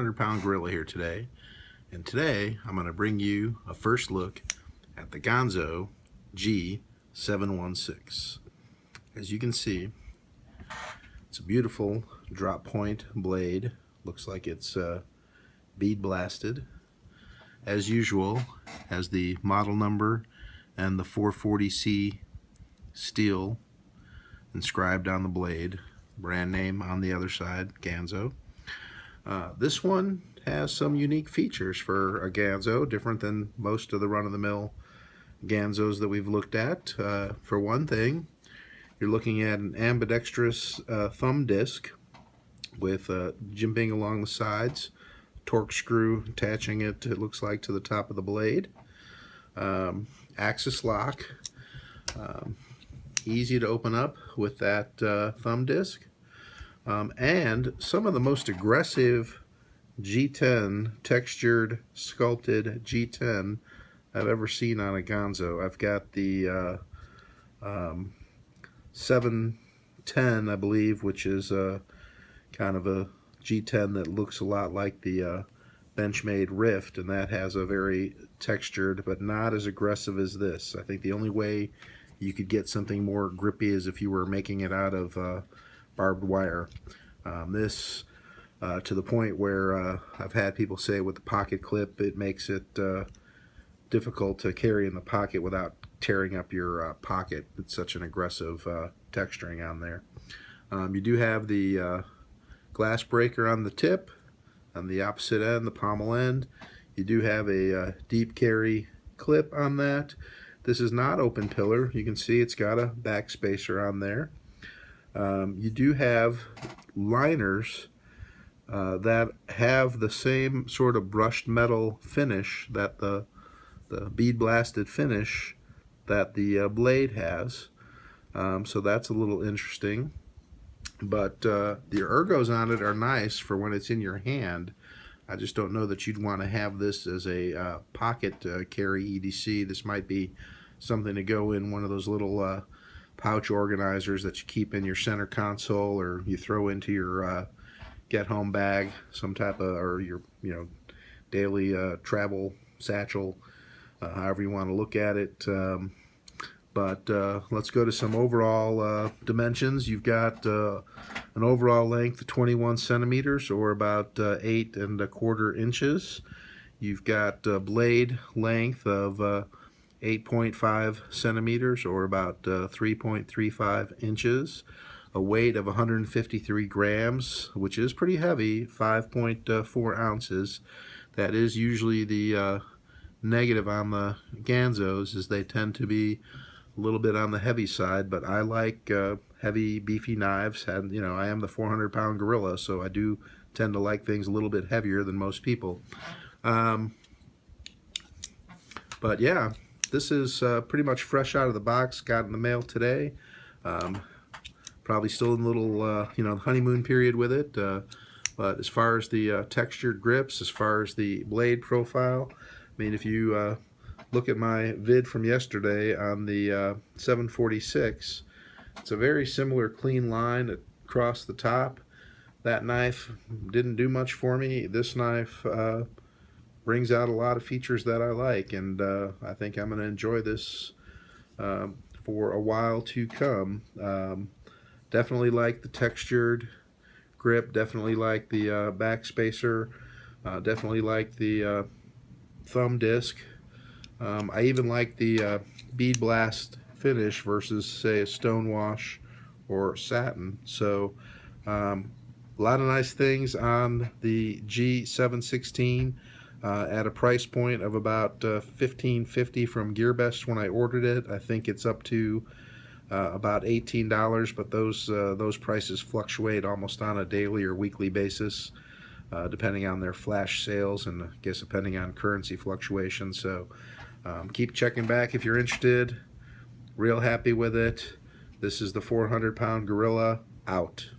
400-pound gorilla here today, and today I'm going to bring you a first look at the Ganzo G716. As you can see, it's a beautiful drop point blade. Looks like it's bead blasted. As usual, has the model number and the 440C steel inscribed on the blade. Brand name on the other side, Ganzo. This one has some unique features for a Ganzo, different than most of the run-of-the-mill Ganzos that we've looked at. For one thing, you're looking at an ambidextrous thumb disc with jimping along the sides, torque screw attaching it, it looks like, to the top of the blade. Axis lock, easy to open up with that thumb disc. And some of the most aggressive G10, textured, sculpted G10 I've ever seen on a Ganzo. I've got the 710, I believe, which is kind of a G10 that looks a lot like the Benchmade Rift, and that has a very textured but not as aggressive as this. I think the only way you could get something more grippy is if you were making it out of barbed wire. This to the point where I've had people say with the pocket clip it makes it difficult to carry in the pocket without tearing up your pocket. It's such an aggressive texturing on there. You do have the glass breaker on the tip. On the opposite end, the pommel end, you do have a deep carry clip on that. This is not open pillar. You can see it's got a back spacer on there. You do have liners that have the same sort of brushed metal finish, that the bead blasted finish that the blade has. So that's a little interesting. But the ergos on it are nice for when it's in your hand. I just don't know that you'd want to have this as a pocket carry EDC. This might be something to go in one of those little pouch organizers that you keep in your center console, or you throw into your get-home bag, some type of, or your daily travel satchel, however you want to look at it. But let's go to some overall dimensions. You've got an overall length of 21 centimeters, or about 8 1/4 inches. You've got a blade length of 8.5 centimeters, or about 3.35 inches. A weight of 153 grams, which is pretty heavy, 5.4 ounces. That is usually the negative on the Ganzos, is they tend to be a little bit on the heavy side, but I like heavy, beefy knives. And I am the 400-pound gorilla, so I do tend to like things a little bit heavier than most people. But yeah, this is pretty much fresh out of the box. Got in the mail today. Probably still in a little honeymoon period with it. But as far as the textured grips, as far as the blade profile, I mean, if you look at my vid from yesterday on the 746, it's a very similar clean line across the top. That knife didn't do much for me. This knife brings out a lot of features that I like, and I think I'm going to enjoy this for a while to come. Definitely like the textured grip, definitely like the back spacer, definitely like the thumb disc. I even like the bead blast finish versus, say, a stonewash or satin. So a lot of nice things on the G716 at a price point of about $15.50 from GearBest when I ordered it. I think it's up to about $18, but those prices fluctuate almost on a daily or weekly basis, depending on their flash sales and I guess depending on currency fluctuations. So keep checking back if you're interested. Real happy with it. This is the 400-pound gorilla out.